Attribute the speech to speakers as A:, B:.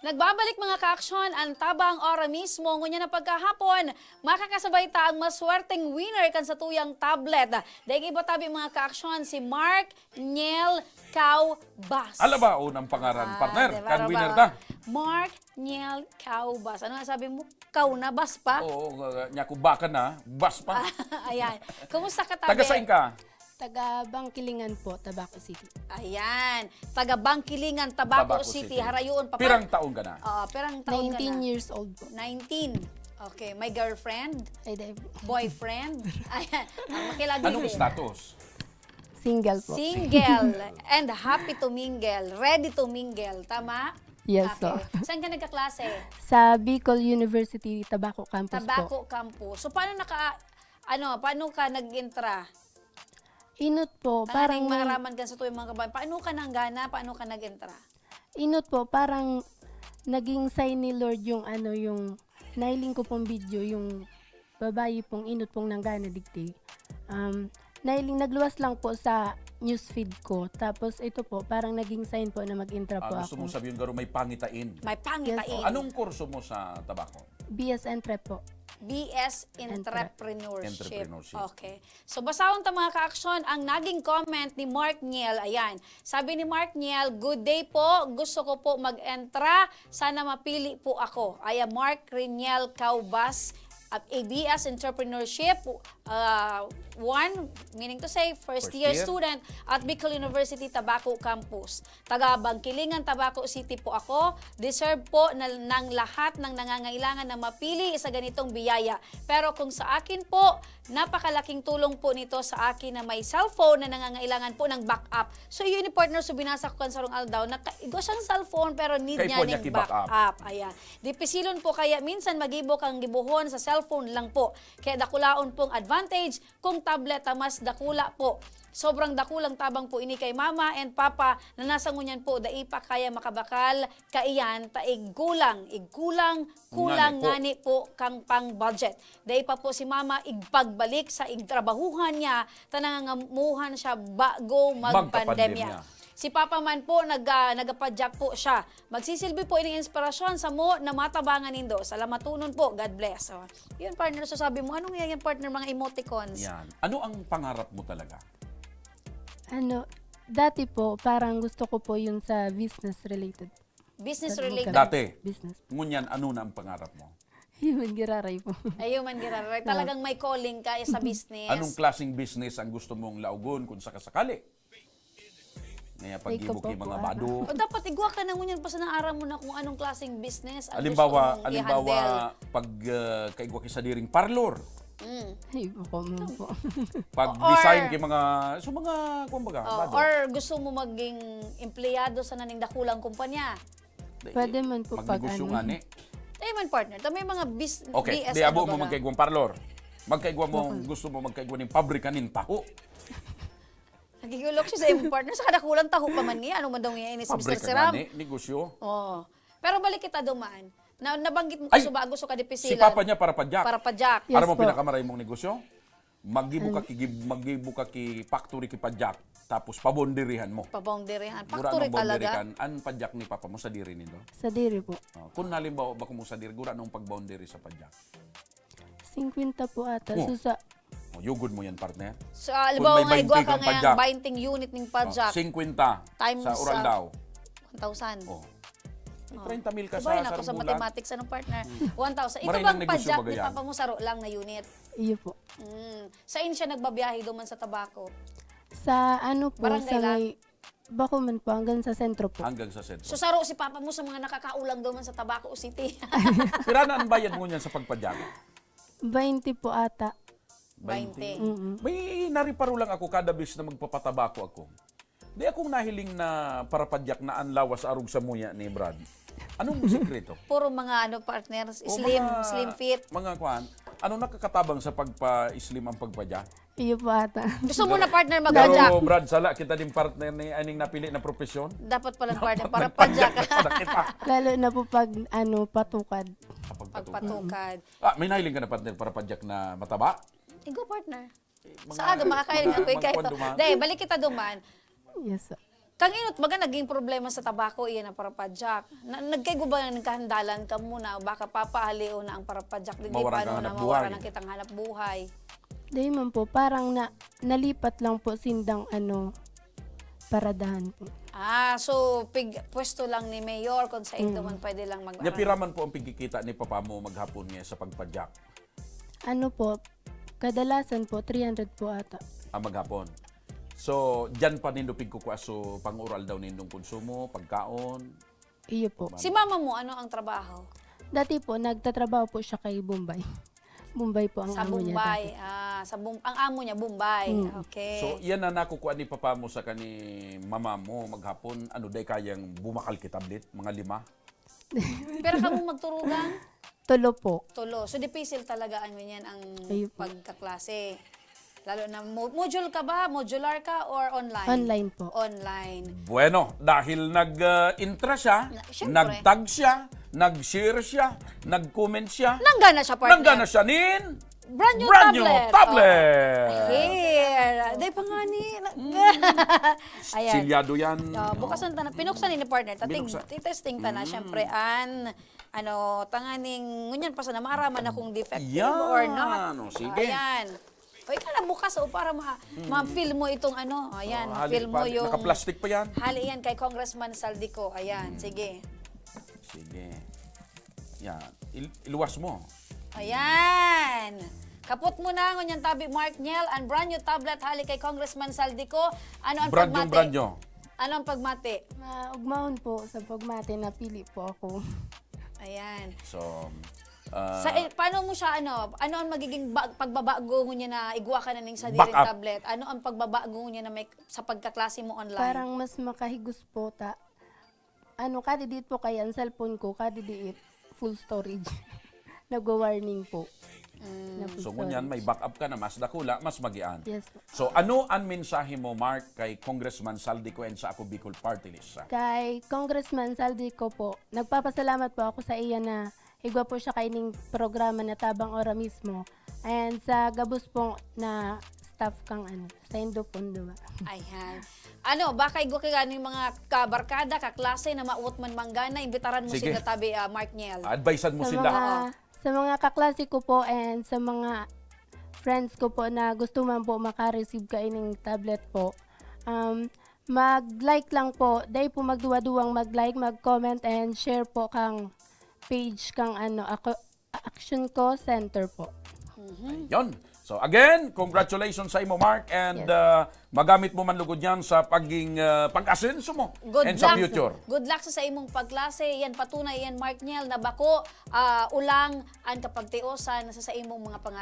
A: Nagbabalik mga kaaksyon ang tabang ora mismo ngunya na pagkahapon makakasabay ta ang maswerteng winner kan sa tuyang tablet. Dahil iba tabi mga kaaksyon si Mark Niel Caubas.
B: Ala ba unang pangaran, partner?
A: diba,
B: Kan
A: diba?
B: winner ta?
A: Mark Niel Caubas. Ano nga sabi mo? Kau na bas pa?
B: Oo, nyakubakan na, bas pa.
A: Ayan. Kumusta ka tabi?
B: Taga saan ka?
C: Taga Bangkilingan po, Tabaco City.
A: Ayan. Taga Bangkilingan, Tabaco City. Harayoon pa.
B: Pirang taon ka na?
A: Pirang taon ka
C: 19
A: na.
C: years old po.
A: 19. Okay. May girlfriend?
C: Ay, dahil po.
A: Boyfriend? Ayan. Makilagi
B: Anong status?
C: Single po.
A: Single and happy to mingle. Ready to mingle. Tama?
C: Yes po.
A: Okay. Saan ka nagkaklase?
C: Sa Bicol University, Tabaco Campus po.
A: Tabaco Campus. So, paano ka nag-intra?
C: Inot po,
A: Parang
C: parang,
A: maraman ka sa tuwing mga kabayan. Paano ka nanggana? Paano ka nag-intra?
C: inot po, parang naging sign ni Lord yung yung nailing ko pong video, yung babae pong inot pong nanggana digti. Nagluwas lang po sa newsfeed ko. Tapos ito po, parang naging sign po na mag-intra po
B: Gusto
C: ako.
B: mong sabihin garo may pangitain.
A: May pangitain.
B: Anong kurso mo sa tabako?
C: BS Entrep po.
A: BS Entrepreneurship.
B: Entrepreneurship.
A: Okay. So, basahon ta mga ka-aksyon, ang naging comment ni Mark Niel, ayan. Sabi ni Mark Niel, good day po, gusto ko po mag-entra, sana mapili po ako. Ayan, Mark Niel Caubas, at ABS Entrepreneurship, meaning to say, first year student at Bicol University Tabaco Campus. Taga Bangkilingan, Tabaco City po ako. Deserve po ng lahat ng nangangailangan na mapili sa ganitong biyaya. Pero kung sa akin po, napakalaking tulong po nito sa akin na may cellphone na nangangailangan po ng backup. So yun ni partner, so binasa ko kan sarong aldaw, nakaigo siyang cellphone pero need niya ng backup. Ayan. Dipisilon po kaya minsan magibo kang gibuhon sa cellphone lang po. Kaya dakulaon pong advantage kung tablet mas dakula po. Sobrang dakulang tabang po ini kay mama and papa na nasa ngunyan po daipa kaya makabakal kaiyan ta igkulang ngani po kang pang budget. Daipa po si mama igpagbalik sa igtrabahuhan niya tanangamuhan siya bago magpandemya. Si Papa man po, nagapadyak po siya. Magsisilbi po ining inspirasyon sa mo na matabangan nindo. Salamatunon po. God bless. So, yun, partner, sasabi mo, anong yan, partner, mga emoticons?
B: Yan. Ano ang pangarap mo talaga?
C: Dati po, parang gusto ko po yun sa business related.
A: Business related?
B: Dati.
C: Business.
B: Ngunyan, ano na ang pangarap mo?
C: Human giraray po.
A: Ayun, Giraray. Talagang may calling ka sa business.
B: Anong klaseng business ang gusto mong laugon kung sakasakali? Ngayon, pag-ibuki mga bado.
A: O dapat igwa ka na ngunyan pa sa naaraw mo na kung anong klaseng business ang
B: Alimbawa,
A: gusto mong i-handle.
B: pag kaigwa ki sa diring parlor,
C: Ay, po mo po.
B: pag design ki mga, so mga, kumbaga, bado.
A: Or gusto mo maging empleyado sa naning dakulang kumpanya.
C: Pwede man po pag
B: Magnegosyo nga ni.
A: Tayo man, partner. Ito may mga
B: Okay,
A: BS
B: di abo mo
A: baga.
B: magkaigwang parlor. Magkaigwa mo, gusto mo magkaigwa ng pabrika ng taho.
A: Nagigulok siya sa iyong partner. Sa kadakulang taho pa man niya. Ano man daw niya ini si Mr.
B: Pabrika
A: Siram?
B: nga ni, negosyo.
A: Oo. Pero balik kita dumaan. Nabanggit mo kasi ba gusto ka
B: Si
A: dipisilan.
B: papa niya para padyak.
A: Para pa Jack.
C: Yes
B: Para mo
C: po.
B: pinakamaray mong negosyo, magibuka ki factory ki padyak, tapos pabonderihan mo.
A: Paboundarihan.
B: Gura
A: Factory
B: nung
A: talaga.
B: boundary kan, an padyak ni papa mo sa diri nito.
C: Sa diri po.
B: Kung halimbawa ba mo sa diri, gura nung pag-boundary sa padyak.
C: 50 po ata.
B: Oh.
C: So sa
B: Yugod mo yan, partner.
A: So, alibaw
B: Kung
A: nga
B: may
A: igwa
B: 20
A: ka
B: kang padyak.
A: ngayang 20 unit ng padjak.
B: 50
A: Times,
B: sa oral daw.
A: 1,000.
B: Oh. May 30 mil ka
A: Sabay na
B: sa
A: ako sa
B: bulan.
A: mathematics. Anong partner? 1,000. Ito
B: Maray
A: bang
B: ng negosyo
A: padjak
B: ba
A: ni
B: yan?
A: papa mo saro lang na unit?
C: iyo po.
A: Saan siya nagbabiyahe duman sa tabako?
C: Sa ano po,
A: Barangay
C: sa
A: lang?
C: may Bakuman po, hanggang sa sentro po.
B: Hanggang sa sentro.
A: So saro si papa mo sa mga nakakaulang duman sa Tabaco City.
B: Pirana ang bayad mo niyan sa pagpadyak?
C: 20 po ata.
A: 20.
B: May nariparo lang ako kada bis na magpapatabako ako. Di akong nahiling na parapadyak na anlawas arog sa muya ni Brad. Anong sikreto?
A: Puro mga partners,
B: O
A: slim fit.
B: Mga kwan, ano nakakatabang sa pagpa-slim ang pagpadyak?
C: Iyo po ata.
A: Gusto mo na partner mag-padjak?
B: Pero Brad, sala kita din partner ni aning napili na profesyon.
A: Dapat palang partner para padjak ka.
B: Para kita.
C: Lalo na po pag patukad.
A: Pagpatukad.
B: May nahiling ka na partner para padyak na mataba?
A: Go partner.
B: Mga-
A: Sa aga makakain
B: mga-
A: ako
B: mga
A: kahit.
B: kwan duman.
A: Dahil balik kita duman.
C: Yes. Sir.
A: Kang inot baga naging problema sa tabako iyan ang parapadyak. Nagkaygo ba nga nagkahandalan ka muna baka papaaliw na ang parapadyak din
B: Mawaran
A: paano
B: kang
A: na
B: hanap
A: mawaran
B: buhay.
A: ang kitang hanap buhay.
C: Dahil man po, parang nalipat lang po sindang paradahan po.
A: So pwesto lang ni Mayor kung sa ito man pwede lang mag
B: Nya piraman po ang pigkikita ni papa mo maghapon niya sa pagpadyak
C: Ano po, kadalasan po, 300 po ata.
B: ang maghapon. So, dyan pa nindo pigkukwaso pang-oral daw nindong konsumo, pagkaon.
C: Iyo po.
A: Si mama mo, ano ang trabaho?
C: Dati po, nagtatrabaho po siya kay Bombay. Bombay po ang
A: Sa
C: amo niya
A: Bombay.
C: dati.
A: Ang amo niya, Bombay. Okay.
B: So, yan na nakukuha ni papa mo sa kani mama mo maghapon. Ano day kayang bumakal kitablet? Mga 5?
A: Pero kamo magturugan?
C: Tulo po.
A: Tulo. So, difficile talaga ano yan ang
C: Ayun po.
A: pagkaklase. Lalo na, module ka ba? Modular ka or online?
C: Online po.
A: Online.
B: Bueno, dahil nag-intra siya,
A: Siyempre.
B: nag-tag siya, nag-share siya, nag-comment siya,
A: Nanggana siya, partner.
B: nanggana siya nin
A: Brand new
B: new
A: tablet.
B: tablet.
A: Here. Day pa nga ni. Ayan.
B: Silyado yan.
A: Bukas ang tanan. Pinuksan ni partner.
B: Binuksan.
A: Titesting ta na. Syempre, tanganing, ngunyan pa sa namaraman akong defective
B: Yan.
A: or not.
B: Sige.
A: Ayan. O, ika na bukas para ma-feel mo itong Ayan, ma-feel mo yung...
B: Naka-plastic pa yan.
A: Hali yan kay Congressman Saldico. Ayan, sige.
B: Sige. Yan. Iluwas mo.
A: Ayan. Kaput mo na ngunyan tabi Mark Niel ang brand new tablet hali kay Congressman Saldico. Ano ang pagmati?
B: Brand nyo.
A: Ano ang pagmati?
C: Maugmahon po sa pagmate, napili po ako.
A: Ayan.
B: So,
A: Paano mo siya, ano ang magiging pagbabago niya na igwa ka na ning sa diring
B: Back up.
A: tablet? Ano ang pagbabago niya na may sa pagkaklase mo online?
C: Parang mas makahigos po kadidit po kaya ang cellphone ko, kadidit full storage. Nag-warning po. Na full
B: so
C: storage.
B: ngunyan, may backup ka na, mas dakula, mas magian.
C: Yes po.
B: So, ano ang mensahe mo, Mark, kay Congressman Saldico and sa Ako Bicol Party List?
C: Kay Congressman Saldico po, nagpapasalamat po ako sa iya na higwa po siya kaining programa na Tabang Ora mismo. And sa gabos po na staff kang sa Indopondo.
A: Ayan. Baka igwa ka ganing mga kabarkada, kaklase na mauot man manggana, imbitaran mo
B: Sige.
A: sila tabi Mark Niel.
B: Advisean mo
C: Sa
B: sila.
C: sa mga kaklase ko po and sa mga friends ko po na gusto man po makareceive kaining tablet po. Mag-like lang po, dahil po magduwa-duwang mag-like, mag-comment and share po kang page kang Action Co Center po.
B: Yon. So again, congratulations sa imo, Mark, and magamit mo man lugod yan sa pag-asenso mo
A: Good
B: and sa
A: luck.
B: future.
A: Good luck sa imong pagklase. Yan patunay yan Mark Niel na bako ulang ang kapagtiosan sa imong mga pangarap.